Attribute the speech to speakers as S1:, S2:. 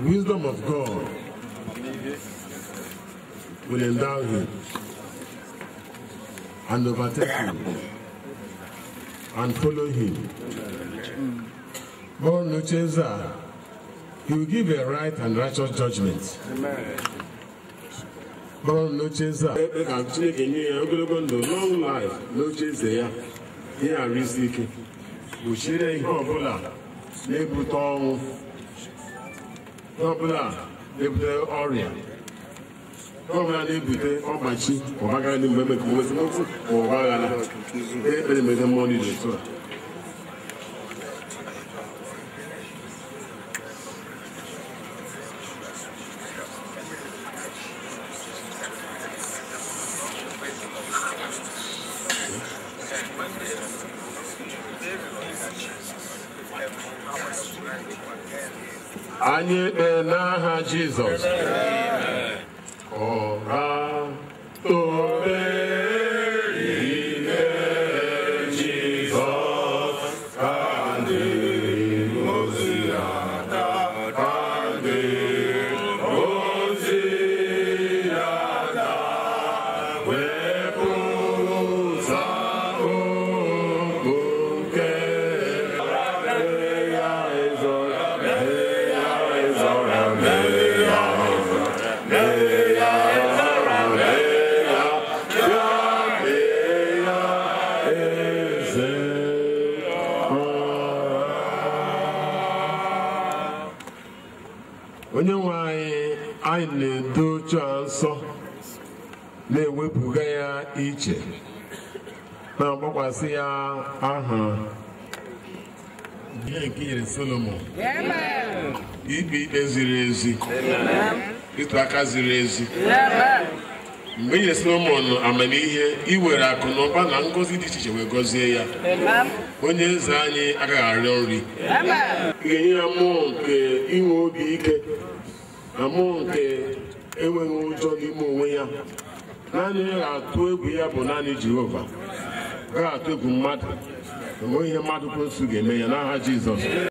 S1: wisdom of God will endow him and overtake him and follow him. He will give a right and righteous judgment. Amen. Long life, no chase there. Here are risky. We share a popular, Nebuton, popular, Nebuton Orient. Popular Nebuton, or Machi, or Bagani, or Bagana. They made the money. Anyị n'aha Jizọs. Ọra tobe ime Jizọs ka ndị ozi ada ka ndị ozi ada wepụ ụzọ okwu nke ya ezora. Onye nwe anyị na-edocha nsọ na-ewepụga ya iche na-agbakwasị ya aha ihe nke nyere Solomon ikpe ikpe ziri ezi, ịtụ aka ziri ezi. Mgbe nyere Solomon amamihe iwere akụ na ụba na ngọzi dị iche iche wee gọzie ya, onye eze anyị agaghị arịọ nri. Ga-enye ya mmụọ nke inwe obi ike na mmụọ nke enweghị ụjọ n'ime onwe ya. Naanị ya ga-atụ egwu ya bụ naanị Jehova. Ọ ga-atụ egwu mmadụ, enweghị ihe mmadụ kwesịrị ga-eme ya n'aha Jizọs.